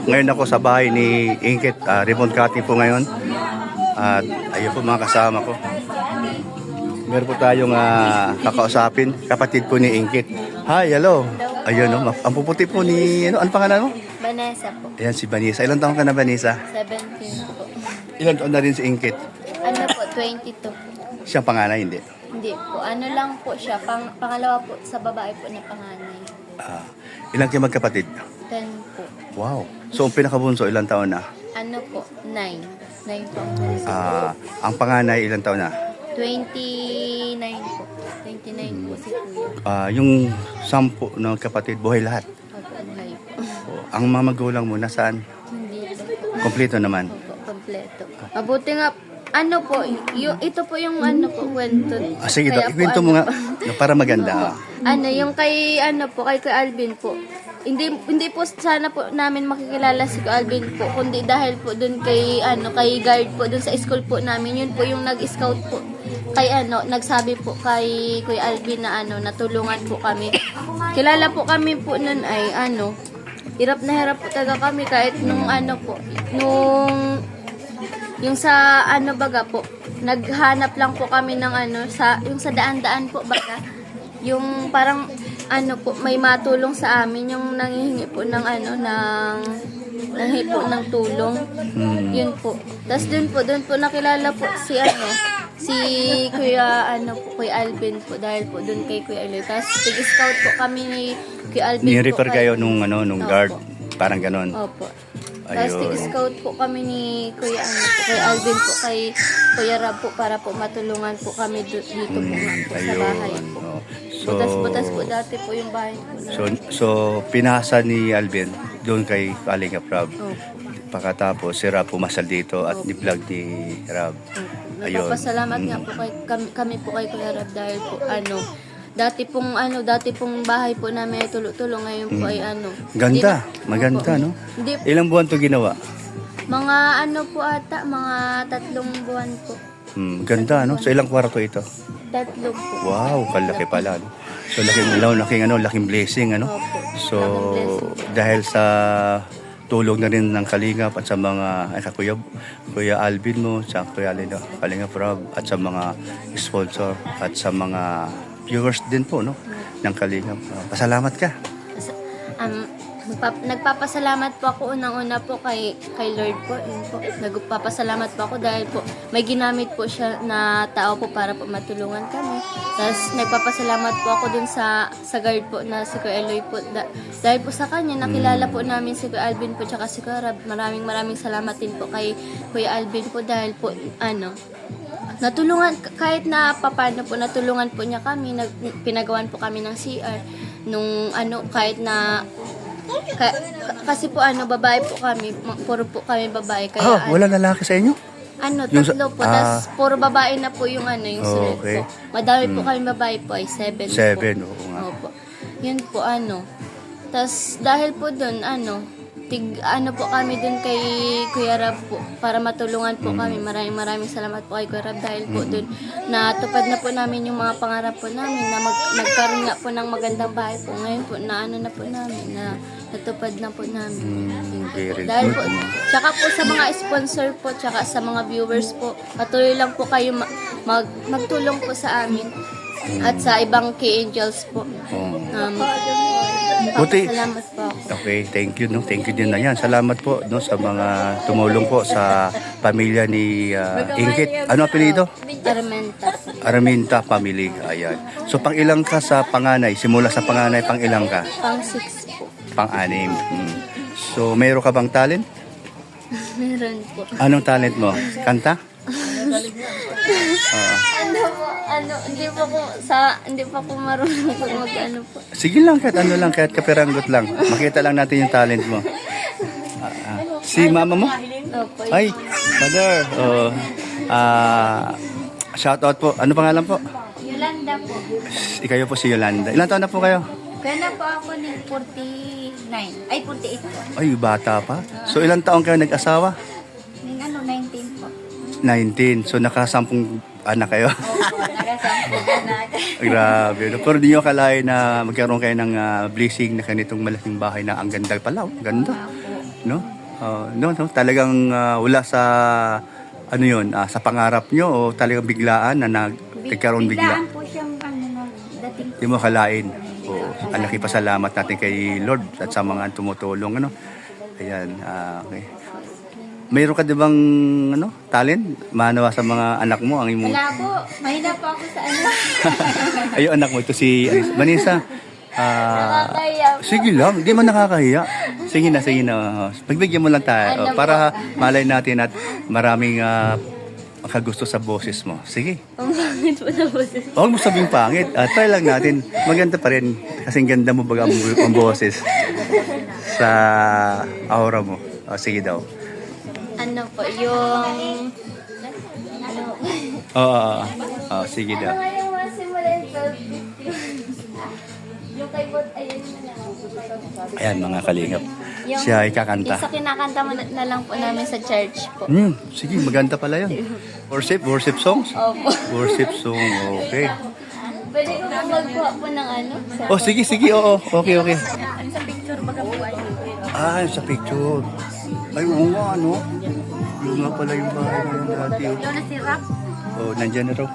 Ngayon ako sa bahay ni Ingkit. Ribbon cutting po ngayon. At ayun po mga kasama ko. Meron po tayong kakausapin. Kapatid po ni Ingkit. Hi, hello. Ayun, no? Ang puputi po ni... Ano pangalan mo? Vanessa po. Ayan si Vanessa. Ilan taon ka na, Vanessa? 17 po. Ilan taon na rin si Ingkit? Ano po, 22 po. Siyang panganay, hindi. Hindi po. Ano lang po siya. Pangalawa po sa babae po na panganay. Ilan kayo magkapatid? 10 po. Wow. So, ang pinakabunso, ilang taon na? Ano po, 9. 9 po ang bunso. Ang panganay, ilang taon na? 29 po. 29 po si Kuya. Yung 10 na kapatid, buhay lahat. Opo, buhay po. Ang mga magulang mo, nasaan? Hindi po. Kompleto naman. Opo, kompleto. Mabuti nga, ano po, ito po yung ano po, kwento. Sige, Kaya po, ikwento mo nga para maganda. Ano, yung kay, ano po, kay Alvin po. Hindi po sana po namin makikilala si Alvin po, kundi dahil po dun kay, ano, kay guard po, dun sa school po namin. Yun po yung nag-scout po. Kay ano, nagsabi po kay Kuya Alvin na ano, natulungan po kami. Kilala po kami po nun ay, ano, hirap na hirap po talaga kami kahit nung ano po, yung sa ano baga po, naghanap lang po kami ng ano, yung sa daan-daan po baga, yung parang ano po, may matulong sa amin, yung nanghihingi po ng ano, nanghihingi po ng tulong. Yun po. Tapos doon po nakilala po si ano, si Kuya ano po, Kuya Alvin po, dahil po doon kay Kuya Alvin. Tapos tig-scout po kami ni Kuya Alvin po. Ni-refer kayo nung ano, nung Opo. guard, parang ganon. Opo. Tapos Ayun. tig-scout po kami ni Kuya ano po, Kuya Alvin po, kay Kuya Rab po, para po matulungan po kami dito po nga po sa bahay po. Oh. Butas-butas po dati po yung bahay po. So pinasa ni Alvin doon kay Kalinga Prab. Opo. Pagkatapos si Rab pumasal dito at ni-vlog ni Rab. Ayun. Nagpapasalamat nga po kami po kay Kuya Rab dahil po ano, dati pong bahay po namin ay tulo-tulo, ngayon po ay ano. Ganda, Hindi maganda, opo. no? Hindi, Ilang buwan to ginawa? mga ano po ata, mga 3 buwan po. Ganda, no? So ilang kwarto ito? 3 po. Wow, kalaki pala, no? So laking blessing, ano? Opo. So Laking blessing. dahil sa tulog na rin ng Kalingap at sa mga Kuya Alvin mo, sa Kuya Kalingap Rob at sa mga sponsor at sa mga viewers din po, no? Ng Kalingap. Pasalamat ka. Nagpapasalamat po ako unang-una po kay Lord po. Yun po. Nagpapasalamat po ako dahil po may ginamit po siya na tao po para po matulungan kami. Tapos nagpapasalamat po ako dun sa guard po na si Kuya Eloy po. Dahil po sa kanya, nakilala po namin si Kuya Alvin po tsaka si Kuya Rab. Maraming salamat din po kay Kuya Alvin po dahil po ano, natulungan, kahit na papano po, natulungan po niya kami, pinagawan po kami ng CR, nung ano, kahit na, kasi po ano, babae po kami, puro po kami babae, kaya Wala lalaki sa inyo? ano, Yung 3 po, tas puro babae na po yung ano, yung sunod okay. po. Madami po kami babae po, ay 7 po. 7, oo nga. Opo. Yun po, ano. Tas dahil po dun, ano po kami dun kay Kuya Rab po, para matulungan po kami. Maraming salamat po kay Kuya Rab dahil po dun natupad na po namin yung mga pangarap po namin na nagkaroon nga po ng magandang bahay po. Ngayon po, na ano na po namin, na natupad na po namin. Very Dahil po, good. tsaka po sa mga sponsor po, tsaka sa mga viewers po, patuloy lang po kayo magtulong po sa amin at sa ibang K-Angels po. Buti. Salamat po ako. Okay, thank you, no? Thank you din na yan. Salamat po, no, sa mga tumulong po sa pamilya ni Ingkit. Ano apelido? Armenta. Araminta family. Ayan. So pang ilang ka sa panganay? Simula sa panganay, pang ilang ka? Pang 6 po. Pang-anim. So mayroon ka bang talent? Meron po. Anong talent mo? Kanta? Hindi pa ko marunong po mag-ano po. Sige lang, kahit kapiranggot lang. Makita lang natin yung talent mo. Si mama mo? Opo. Ay, mother. Shout out po. Ano pangalan po? Yolanda po. Ikayo po si Yolanda. Ilan taon na po kayo? Kaya na po ako ng 49. Ay, 48 po. Ay, bata pa. So ilang taon kayo nag-asawa? Ng ano, 19 po. 19. So nakasampung anak kayo. Opo, nagasampo na. Grabe. No? Pero di nyo akalain na magkaroon kayo ng blessing na ganitong malaking bahay na ang ganda pala. Oh. Ganda. No? No, talagang wala sa ano yun, sa pangarap nyo o talagang biglaan na nagkaroon bigla. Biglaan po siyang dating. Hindi mo akalain. Oo. Ang laki pasalamat natin kay Lord at sa mga tumutulong. Ano? Ayan. Okay. Mayroon ka di bang talent? Manawa sa mga anak mo ang imong... Wala po. Mahina po ako sa ano. Ayun, anak mo. Ito si Vanessa. Nakakaya po. Sige lang. Hindi man nakakahiya. Sige na. Pagbigyan mo lang tayo. Para malay natin at maraming makagusto sa boses mo. Sige. Ang pangit po na boses. Huwag mo sabing pangit. Try lang natin. Maganda pa rin. Kasing ganda mo baga ang boses sa aura mo. Sige daw. Ano po, yung... Ano? Sige Ano daw. nga yung masimula yung 12:50? Yung kay Bot, ayun na lang. Ayan mga kalingap. Yung- Siya ay kakanta. Yung sa kinakanta mo na lang po namin sa church po. Sige, maganda pala yun. Worship songs? Opo. Worship song, okay. Pwede ko po magkuha po ng ano? Sige, oo. Okay. Sa picture baga po ay. Sa picture. Ay, oo nga, Yung nga pala yung bahay na yun dati. Ito na si Rap. Nandyan na raw.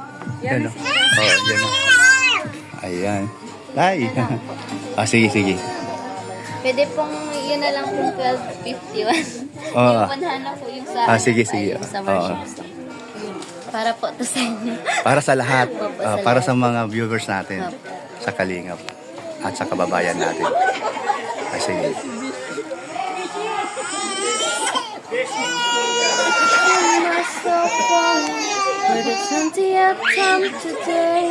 Yan na. Yan na. Ayan. Ay. Sige. Pwede pong yun na lang kung 12:51. Oo. Yung punhan na po yung sa... Sige. Yung sa worship song. Para po to sa inyo. Para sa lahat. Opo, sa Para lahat. sa mga viewers natin. Opo. Sa Kalingap. At sa kababayan natin. Sige. Myself on for the 20th time today.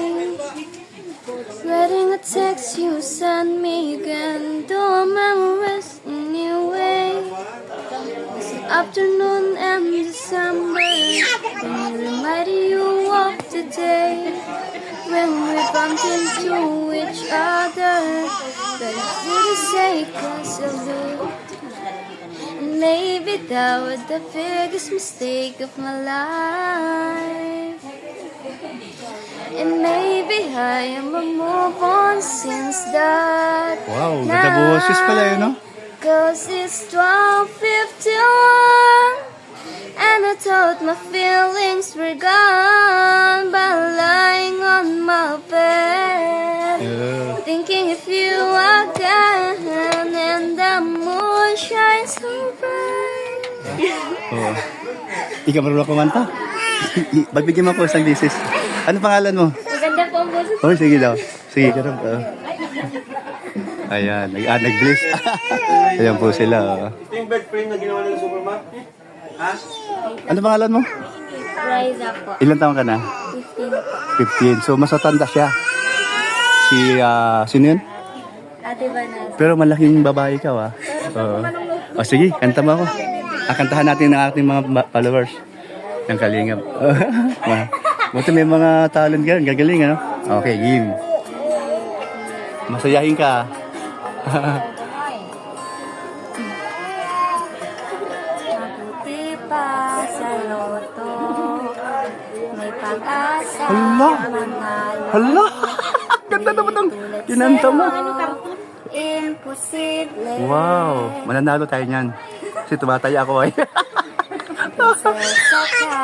Letting a text you send me again. Though memories in your way. It's an afternoon in December. When we reminded you of the day when we bumped into each other. But I didn't say 'cause of you. Maybe that was the biggest mistake of my life. And maybe I am a move on since that. Wow, ganda boses pala yun, no? Cause it's 12:51 and I thought my feelings were gone by lying on my bed. Thinking if you again and the moon shines so bright. Ikaw marunong kumanta? Pagbigyan mo ako isang thesis. Ano pangalan mo? Maganda po ang boses. Sige daw. Sige, ganun. Ayan, nag-bliss. Ayan po sila. Yung bed frame na ginawa nila Superman? Ha? Ano pangalan mo? Rise up po. Ilan taon ka na? 15 po. 15. So, mas matanda siya. Sino yun? Ate Vanessa. Pero malaking babae ka, sige, kanta mo ako. Kantahan natin ng ating mga followers ng Kalingap. Buti may mga talent ka, gagaling, ano? Okay, game. Masayahin ka. Mabuti pa sa loto. May pag-asa. Hala! Ganda naman ang kinanta mo. Imposible. Wow! Mananalo tayo niyan. Kasi tumataya ako ay. Prinsesa ka.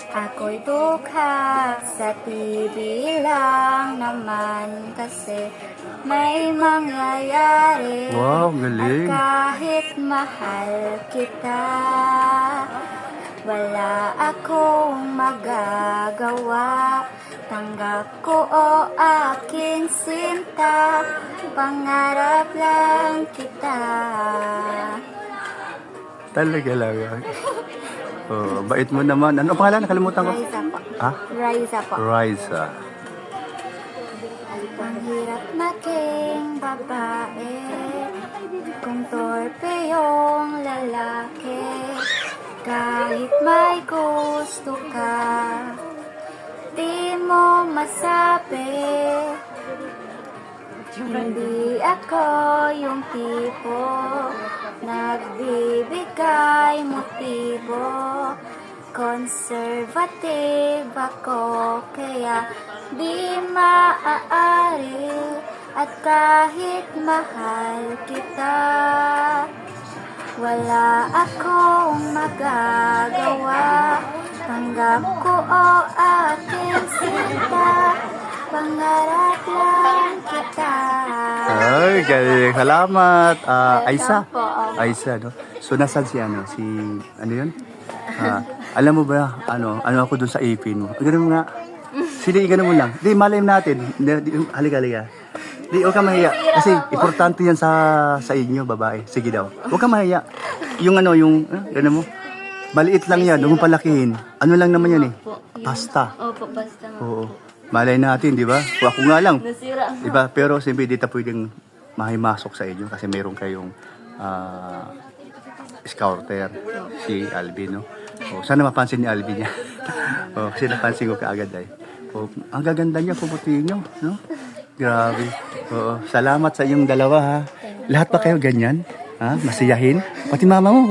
Ako'y dukha sa TV lang naman kasi may mangyayari. Wow, galing. At kahit mahal kita, wala akong magagawa. Tanggap ko o aking sinta, pangarap lang kita. Talaga lang. Bait mo naman. Ano ang pangalan? Nakalimutan ko. Raisa po. Ha? Raisa po. Raisa. Ang hirap maging babae kung torpe yung lalaki. Kahit may gusto ka, di mo masabi. Hindi ako yung tipo nagbibigay motibo. Conservative ako, kaya di maaari At kahit mahal kita, wala akong magagawa. Tanggap ko o aking sinta, pangarap lang kita. Ay, galing. Salamat. Aisa. Opo, opo. Aisa, no? So, nasan si ano? Si, ano yun? Alam mo ba, ano ako dun sa ipin mo? Ganun mo nga. Sige, ganun mo lang. Di, malay natin. Halika. Di, huwag ka mahiya. Kasi, importante yan sa inyo, babae. Sige daw. Huwag ka mahiya. Yung ganun mo. Maliit lang yan. Huwag mong palakihin. Ano lang naman yan eh? Pasta. Opo, basta nga. Oo. Malay natin, di ba? Ako nga lang. Nasira. Di ba? Pero siyempre, di ta pwedeng mahimasok sa inyo kasi meron kayong scouter, si Alvin, no? Oh, sana mapansin ni Alvin niya. Oh, kasi napansin ko kaagad ay. Oh, ang gaganda niya, puputiin niyo, no? Grabe. Oo. Salamat sa inyong dalawa, ha? Lahat ba kayo ganyan? Ha? Masiyahin? Pati mama mo,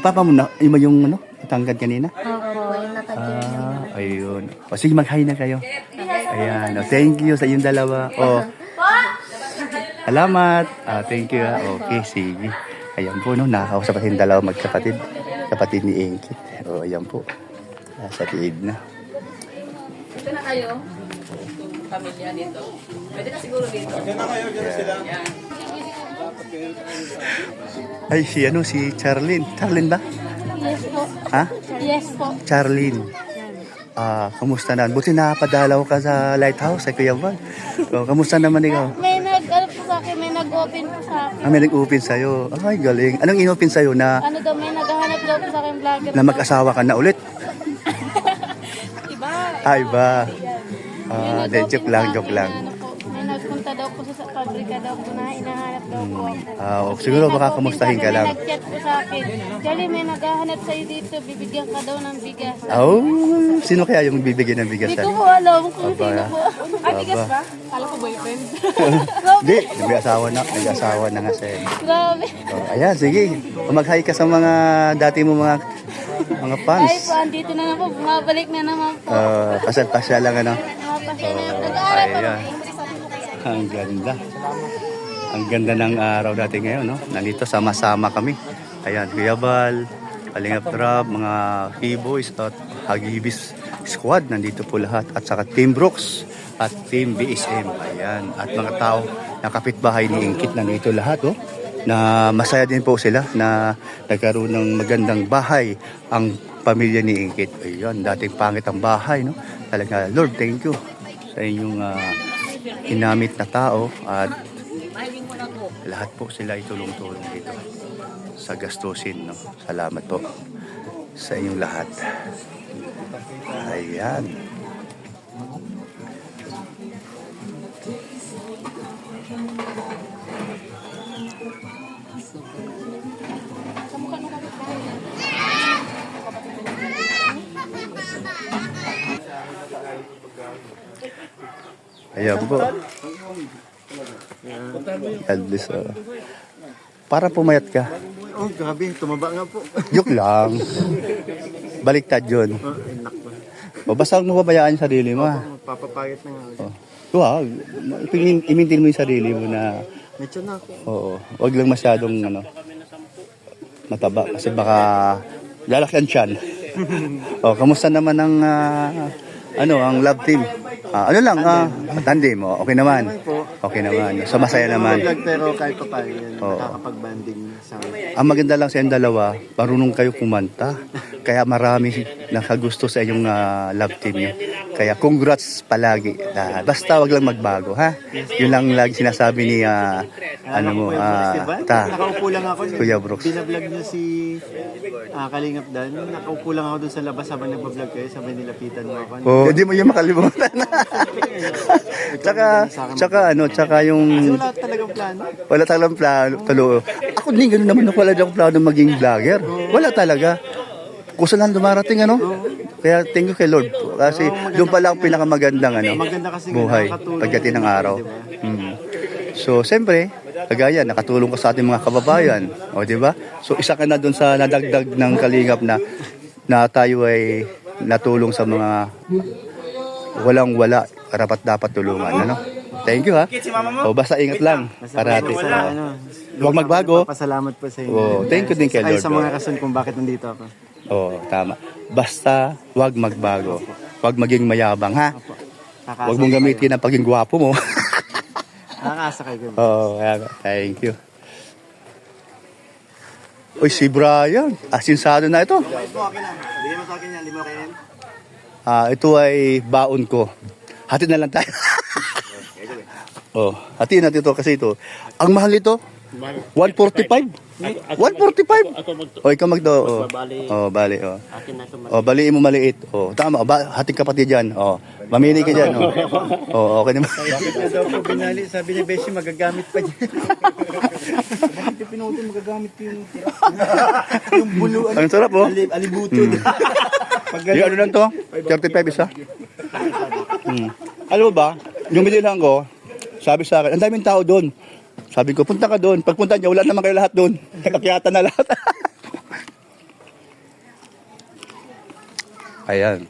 papa mo na, yung itanggad kanina? Opo, yung nakagyan. Ayun. O sige, mag-hi na kayo. Ayan. O, thank you sa inyong dalawa. O, salamat. Thank you. Okay, sige. Ayan po, no, nakakausap natin dalawa magkapatid. Kapatid ni Ingkit. O, ayan po. Sa tiid na. Ito na kayo. Pamilya dito. Pwede na siguro dito. Ay, si Charlene. Charlene ba? Yes po. Ha? Yes po. Charlene. Kamusta na? Buti nakapadalaw ka sa lighthouse ay Kuya Val. O, kamusta naman ikaw? May po sa akin, may nag-open po sa akin. May nag-open sa'yo. Ay, galing. Anong in-open sa'yo na Ano daw, may naghahanap daw po sa akin vlogger. mag-asawa ka na ulit? Iba. Ay ba? May De, nag-open joke lang, sa joke akin lang. na ano po, may nagpunta daw po sa pabrika daw po na hinahanap daw po ako. Siguro baka kamustahin ka lang. May nag-chat po sa akin. Jolly, may naghahanap sa'yo dito. Bibigyan ka daw ng bigas. Oh, sino kaya yung bibigyan ng bigas? Hindi ko po alam kung Aba. sino po. Aba. Kala ko boyfriend. Hindi, nag-asawa na nga siya. Grabe. Oh, ayan, sige. Mag-hi ka sa mga dati mo mga Ay fans. po, andito na naman po. Bumabalik na naman po. Pasal-pasal lang ano. Bumabalik na naman. Nag-aaral pa Ayan. Ang ganda. Ang ganda ng araw natin ngayon, no? Nandito sama-sama kami. Ayan, Kuya Bal, Kalingap Rab, mga K-Boys at Hagibis Squad. Nandito po lahat. At saka Team Brooks at Team BSM. Ayan. At mga tao na kapitbahay ni Ingkit nandito lahat, oh. Na masaya din po sila na nagkaroon ng magandang bahay ang pamilya ni Ingkit. Ayan, dating pangit ang bahay, no? Talaga, Lord, thank you sa inyong inamit na tao at lahat po sila ay tulong-tulong dito sa gastusin, no? Salamat po sa inyong lahat. Ayan. Ayan po. God bless. Para pumayat ka. Oh, grabe. Tumaba nga po. Joke lang. Baliktad yun. O, basta huwag mo pabayaan yung sarili mo. Ha? Papapayat na nga. Oh. Huwag. I-maintain mo yung sarili mo na Medyo na ako. oo. Huwag lang masyadong mataba. Kasi baka lalaki ang tiyan. O, kamusta naman ang ang love team? Ano lang, tandem mo. Okay naman. Okay naman. So, masaya naman. Vlog pero kahit pa paano yan. Oo. Nakakapag-banding sa Ang maganda lang sa inyong dalawa, marunong kayo kumanta. Kaya marami nakagusto sa inyong love team niyo. Kaya congrats palagi. Basta wag lang magbago, ha? Yun lang lagi sinasabi ni Nakaupo lang ako. Kuya Brooks. Binablog niya si Kalingap Dan. Nakaupo lang ako dun sa labas habang nagbablog kayo. Sabi nilapitan mo ako. Hindi mo yung makalimutan. tsaka yung Kasi wala talagang plano. wala talagang plano. Ako din, gano'n naman ako. Wala akong plano maging vlogger. Wala talaga. Kusa lang dumarating, Kaya thank you kay Lord. Kasi doon pala ang pinakamagandang Maganda kasi buhay. nakakatulong Pagdating ng yung araw. diba? So, siyempre, kagaya, nakatulong ka sa ating mga kababayan. O, di ba? So, isa ka na doon sa nadagdag ng Kalingap na tayo ay natulong sa mga walang-wala, dapat tulungan, Thank you ha. O, basta ingat lang. Parati. Huwag magbago. Pasalamat po sa inyo. Oh, thank you din kay Ay, Lord. sa mga rason kung bakit nandito ako. Oo, tama. Basta huwag magbago. Huwag maging mayabang ha. Huwag mong gamitin ang pagiging gwapo mo. Nakakasakay ko. Oo, thank you. Uy, si Brian. Asinsado na ito. Bigyan mo sa akin yan, di mo kainin? Ito ay baon ko. Hatid na lang tayo. Oh, hatiin natin ito kasi ito. Ang mahal ito. 145. 145. O, ikaw magdo. Oh, bali. Oh. Oh, baliin mo maliit. Oh, tama. Hating kapatid yan. Oh, mamili ka dyan. Oh, oh okay naman. Bakit na daw po binali? Sabi niya, Beshi, magagamit pa dyan. Bakit yung pinuto magagamit ko yung tira? Yung buluan. Ang sarap, oh. Alibutod. Yung ano lang to? 35 isa. Alam mo ba, yung binilhan ko, sabi sa akin, ang daming tao doon. Sabi ko, punta ka doon. Pagpunta niya, wala naman kayo lahat doon. Nakakyata na lahat. Ayan.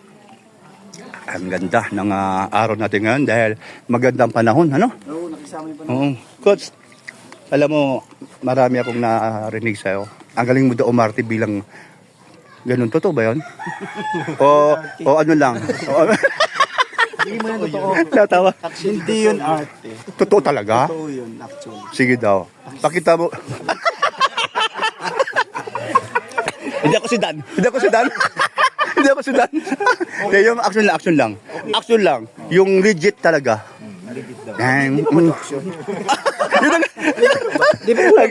Ang ganda ng araw natin ngayon dahil magandang panahon, ano? Oo, nakisama niyo pa. Oo. Coach, alam mo, marami akong narinig sa'yo. Ang galing mo daw umarte bilang ganun. Totoo ba yun? o ano lang? Hindi mo yan totoo. Natawa. Hindi yun arte. Totoo talaga? Totoo yun, actually. Sige daw. Pakita mo. Hindi ako si Dan. Hindi ako si Dan. Hindi ako si Dan. Hindi, yung action lang. Action lang. Yung legit talaga. Galing.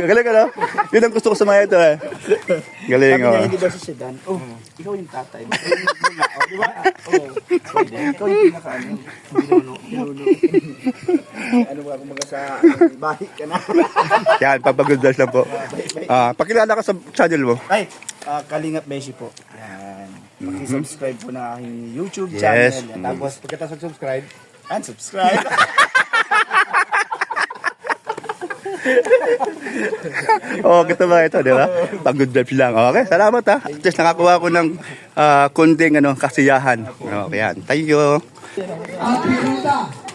Galing, ano? Yun ang gusto ko sa mga ito eh. Galing, Sabi niya, oh. hindi ba si Sedan? Oh, ikaw yung tatay. Di ba? Oh, pwede. Ikaw yung pinaka-ano. Pinuno. Ano ba, kumbaga sa bahay ka na. Yan, papag-good lang po. Pakilala ka sa channel mo. Ay, Kalingap Beshi po. Yan. Paki-subscribe po na aking YouTube Yes. channel. Yan. Tapos, pagkatapos subscribe, unsubscribe. Kita ba ito, di ba? Pag-good vibes lang. Okay, salamat ha. At least nakakuha ko ng kunting kasiyahan. Okay, yan. Thank you.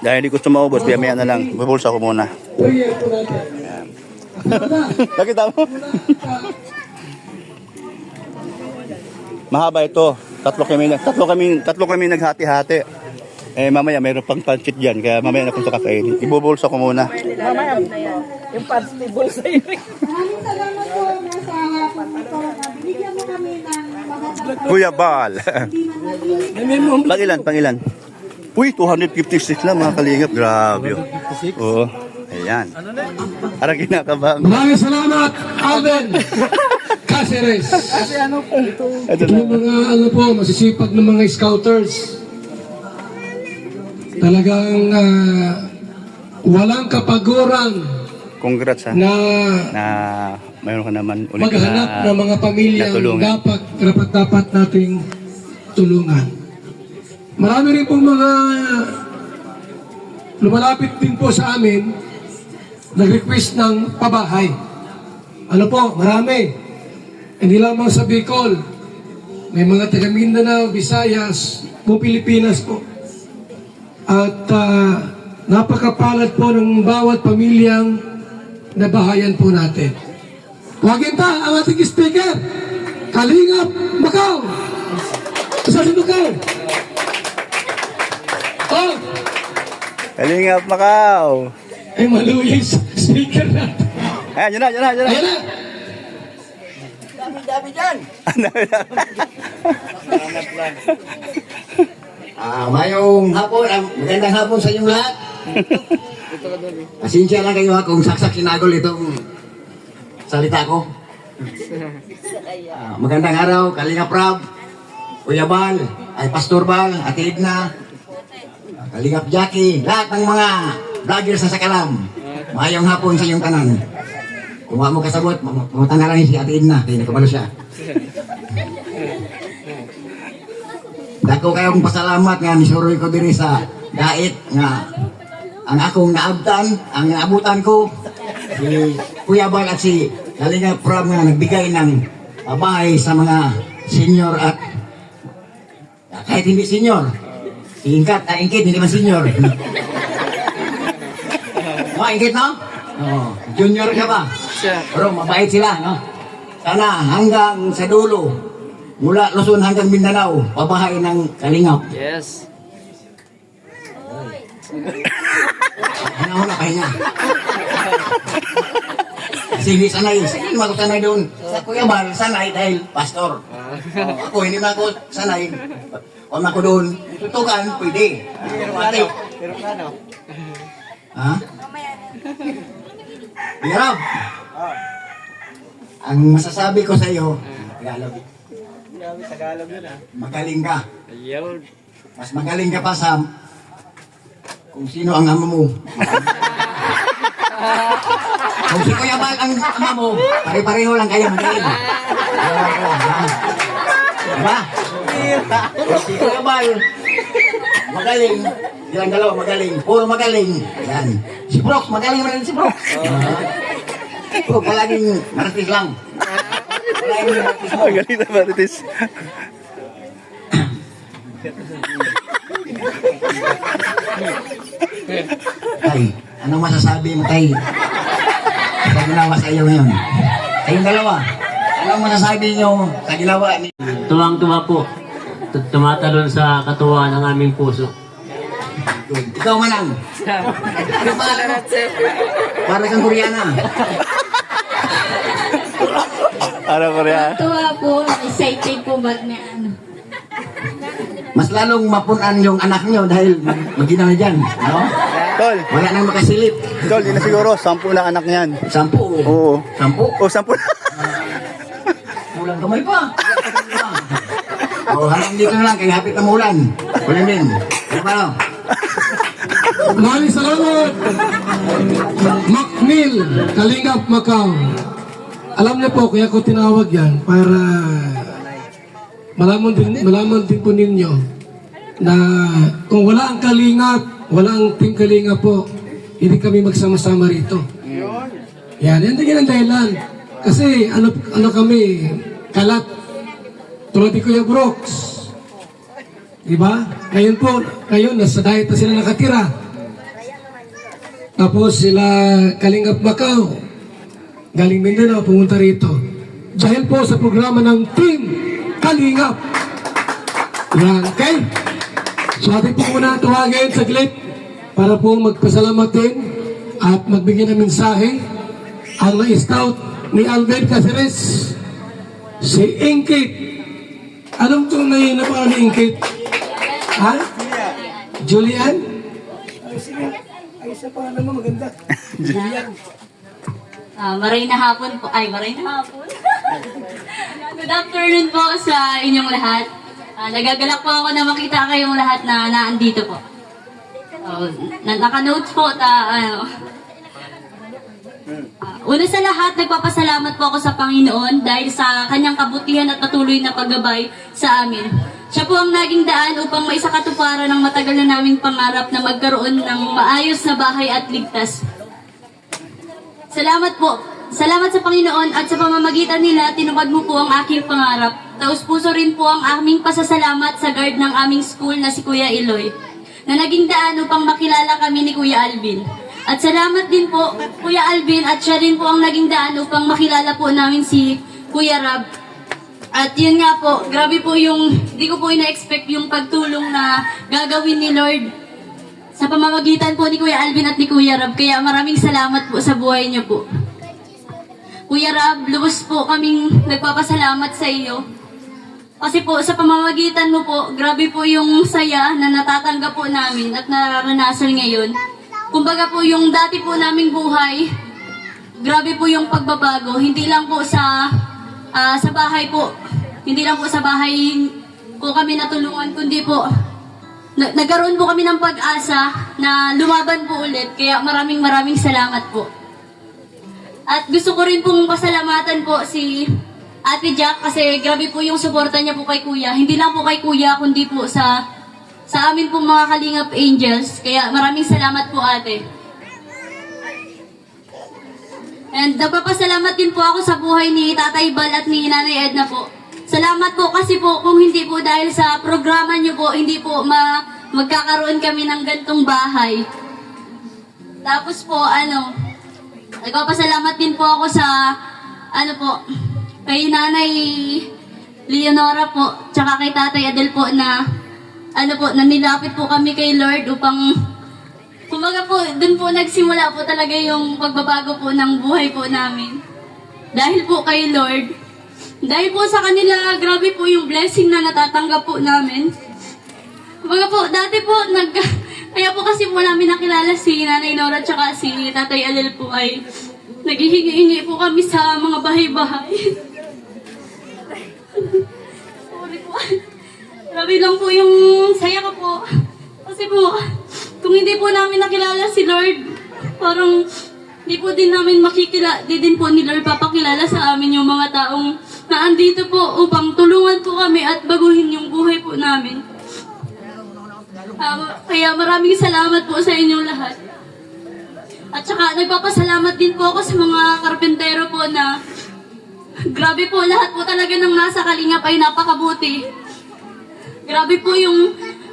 Dahil hindi gusto maubos, maya na lang. Bubulsa ko muna. Yan. Nakita mo? Mahaba ito. Tatlo kami naghati-hati. Mamaya mayroon pang pancit dyan, kaya mamaya na kung sa kakainin. Ibubulsa ko muna. Mamaya na yan. Yung pansitibol sa iyo. Maraming salamat po nasa sponsor na binigyan mo kami ng mga Kuya Bal. Pangilan? Uy, 256 na mga kalingap. Grabe. Oo. Ayan. Parang kinakabang. Maraming salamat, Alden Caceres. Ito na. Yung mga masisipag ng mga scouters. Talagang walang kapaguran Congrats ha. na Na mayroon ka naman ulit maghanap ng mga pamilyang natulungan. dapat nating tulungan. Marami rin pong mga lumalapit din po sa amin, nag-request ng pabahay. Ano po, marami. Hindi lamang sa Bicol. May mga taga Mindanao, Visayas, po Pilipinas po. At napakapalad po ng bawat pamilyang nabahayan po natin. Huwagin pa ang ating speaker, Kalingap Macau. Sa Macau. Oh, Kalingap Macau. ay maluya yung speaker natin. Ayan, yun na. Ayan na. Dami dyan. Mayong hapon, magandang hapon sa inyong lahat. Pasensya lang kayo kung saksak sinagol itong salita ko. Magandang araw, Kalinga Prab, Kuya Bal, ay Pastor Bal, Ate Edna, Kalingap Jackie, lahat ng mga vloggers sa Sakalam. Mayong hapon sa inyong tanan. Kung mo kasabot, mamutan na lang si Ate Edna, kaya nakabalo siya. Dako kayong pasalamat nga nisuroy ko diri sa dait nga ang akong naabtan, ang naabutan ko si Kuya Bal at si Kalinga Prab nga nagbigay ng bahay sa mga senior at kahit hindi senior, si Ingkat, Ingkit, hindi man senior. Ingkit, no? Oh, junior ka ba? Pero mabait sila, no? Sana hanggang sa dulo, mula Luzon hanggang Mindanao, pabahay ng Kalingap. Yes. Ano na pahinga? Kasi hindi sanay. Sige naman ako sanay doon. Sa Kuya Bal, sanay dahil pastor. Ako, hindi na ako sanay. Kung ako doon, tutukan, pwede. Pati. Pero plano. Ha? Pero, ang masasabi ko sa iyo, Tagalog, Grabe, Tagalog yun ah. magaling ka. Ayun. Mas magaling ka pa sa kung sino ang ama mo. Kung si Kuya Bal ang ama mo, pare-pareho lang kayo magaling. Diba? Kung si Kuya Bal, magaling. Silang dalawa magaling. Puro magaling. Yan. Si Brooks, magaling rin si Brooks. Puro palaging martis lang. Palaging martis mo. Magaling na Marites. Tay, anong masasabi mo, Tay? Sa ginawa sa iyo ngayon. Kayong dalawa, anong masasabi niyo sa ginawa ni... Tuwang-tuwa po. Tumatalon sa katuwaan ng aming puso. Ikaw manang. Ano pa? Para kang Koreana. Ano Korea? Tuwa po, excited po ba na ano? Mas lalong mapunan yung anak niyo dahil magina na dyan. No? Tol, Wala nang makasilip. tol, yun na siguro, 10 na anak niyan. 10. Oo. 10. O, 10 na. Kulang kamay pa. Hanggang dito na lang, kaya hapit na mulan. Kulang din. Ano ba? Maraming salamat. Macnil, Kalingap, Macau. Alam niyo po, kaya ko tinawag yan para malaman din po ninyo na kung wala ang Kalingap, wala ang Team Kalingap po, hindi kami magsama-sama rito. Yan din ang dahilan. Kasi ano kami, kalat. Tulad ni Kuya Brooks. Diba? Ngayon nasa diet na sila nakatira. Tapos sila Kalingap Macau, galing Mindanao, pumunta rito. Dahil po sa programa ng Team Kalingap. Yan, okay? So atin po muna tuwagin saglit para po magpasalamat din at magbigay ng mensahe ang na-scout ni Alvin Caceres, si Ingkit. Anong tunay na pangalan ni Ingkit? Ha? Julian? Ay, isa pa naman maganda. Julian. Maray na hapon po. Ay, maray na hapon. Good afternoon po sa inyong lahat. Nagagalak po ako na makita kayong lahat na naandito po. Naka-notes po una sa lahat, nagpapasalamat po ako sa Panginoon dahil sa kanyang kabutihan at patuloy na paggabay sa amin. Siya po ang naging daan upang maisakatuparan ng matagal na naming pangarap na magkaroon ng maayos na bahay at ligtas. Salamat po. Salamat sa Panginoon at sa pamamagitan nila, tinupad mo po ang aking pangarap. Taos puso rin po ang aming pasasalamat sa guard ng aming school na si Kuya Eloy, na naging daan upang makilala kami ni Kuya Alvin. At salamat din po, Kuya Alvin, at siya rin po ang naging daan upang makilala po namin si Kuya Rab. At yun nga po, grabe po yung, di ko po ina-expect yung pagtulong na gagawin ni Lord sa pamamagitan po ni Kuya Alvin at ni Kuya Rab. Kaya maraming salamat po sa buhay niyo po. Kuya Rab, lubos po kaming nagpapasalamat sa iyo. Kasi po, sa pamamagitan mo po, grabe po yung saya na natatanggap po namin at nararanasan ngayon. Kumbaga po yung dati po naming buhay, grabe po yung pagbabago. Hindi lang po sa bahay po, hindi lang po sa bahay po kami natulungan, kundi po nagkaroon po kami ng pag-asa na lumaban po ulit. Kaya maraming salamat po. At gusto ko rin pong pasalamatan po si Ate Jack kasi grabe po yung suporta niya po kay Kuya. Hindi lang po kay Kuya, kundi po sa amin pong mga Kalingap Angels. Kaya maraming salamat po, Ate. And nagpapasalamat din po ako sa buhay ni Tatay Bal at ni Nanay Edna po. Salamat po kasi po kung hindi po dahil sa programa niyo po, hindi po magkakaroon kami ng gantong bahay. Tapos po, nagpapasalamat din po ako sa, kay Nanay Leonora po, tsaka kay Tatay Adel po na, na nilapit po kami kay Lord upang, kumbaga po, dun po nagsimula po talaga yung pagbabago po ng buhay po namin. Dahil po kay Lord, dahil po sa kanila, grabe po yung blessing na natatanggap po namin. Kumbaga po, dati po, kaya po kasi po namin nakilala si Nanay Nora tsaka si Tatay Adel po ay naghihingi-hingi po kami sa mga bahay-bahay. Sorry po. Grabe lang po yung saya ko po. Kasi po, kung hindi po namin nakilala si Lord, parang di po din namin di din po ni Lord papakilala sa amin yung mga taong na andito po upang tulungan po kami at baguhin yung buhay po namin. Kaya maraming salamat po sa inyong lahat. At saka nagpapasalamat din po ako sa mga karpentero po na grabe po lahat po talaga ng nasa Kalingap ay napakabuti. Grabe po yung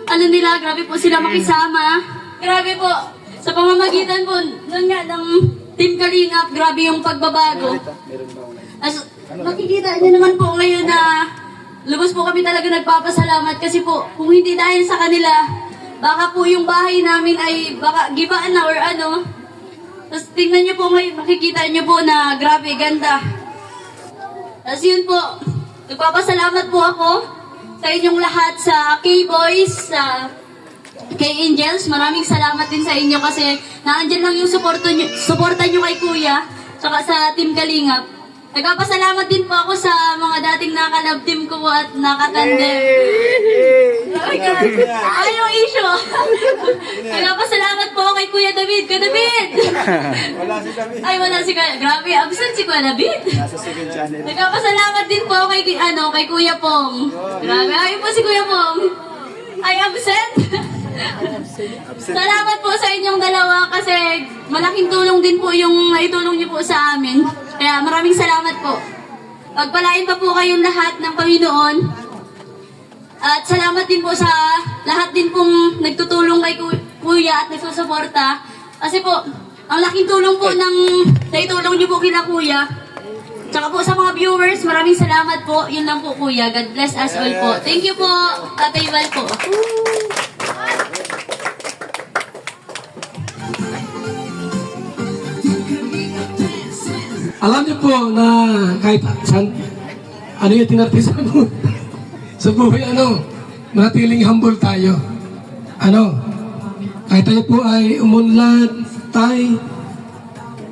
nila, grabe po sila makisama. Grabe po sa pamamagitan po nun nga ng Team Kalingap, grabe yung pagbabago. As, makikita niyo naman po ngayon na lubos po kami talaga nagpapasalamat kasi po kung hindi dahil sa kanila, baka po yung bahay namin ay baka gibaan na or Tapos tingnan niyo po ngayon, makikita niyo po na grabe, ganda. Tapos yun po, nagpapasalamat po ako sa inyong lahat, sa K-Boys, sa K-Angels. Maraming salamat din sa inyo kasi naandyan lang yung suporta nyo kay Kuya, tsaka sa Team Kalingap. Nagpapasalamat din po ako sa mga dating nakalab team ko at nakatandem. Ay, yung issue. Nagpapasalamat po ako kay Kuya David. Kuya David! Wala si David. Ay, wala si Kuya. Grabe, absent si Kuya David. Nasa second channel. Nagpapasalamat din po ako kay Kuya Pong. Grabe, ayun po si Kuya Pong. Ay, absent. Salamat po sa inyong dalawa kasi malaking tulong din po yung naitulong niyo po sa amin. Kaya maraming salamat po. Pagpalain pa po kayong lahat ng Panginoon. At salamat din po sa lahat din pong nagtutulong kay Kuya at nagsusuporta. Kasi po, ang laking tulong po ng naitulong niyo po kina Kuya. Tsaka po sa mga viewers, maraming salamat po. Yun lang po Kuya. God bless us all po. Thank you po, Tatay Val po. Alam niyo po na kahit saan, yung tinarti sa buhay, manatiling humble tayo. Kahit tayo po ay umunlad,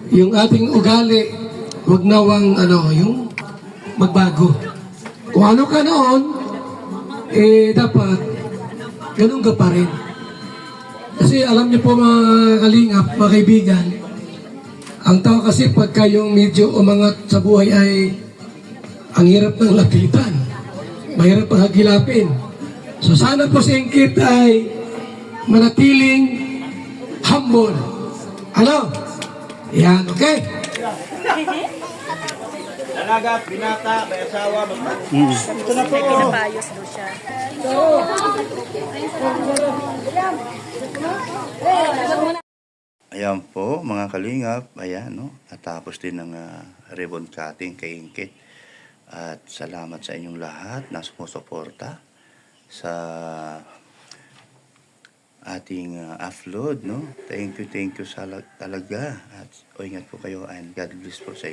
yung ating ugali, huwag nawang, yung magbago. Kung ano ka noon, dapat, ganun ka pa rin. Kasi alam niyo po mga kalingap, mga kaibigan, ang tao kasi pagka yung medyo umangat sa buhay ay ang hirap ng lapitan. Mahirap ang hagilapin. So sana po si Ingkit ay manatiling humble. Yan, okay? Dalaga, binata, may asawa, ito na po. Pinabayos daw siya. Ayan po mga kalingap, ayan natapos din ng ribbon cutting kay Ingkit. At salamat sa inyong lahat na sumusuporta sa ating upload, Thank you talaga. At ingat po kayo and God bless po sa inyo.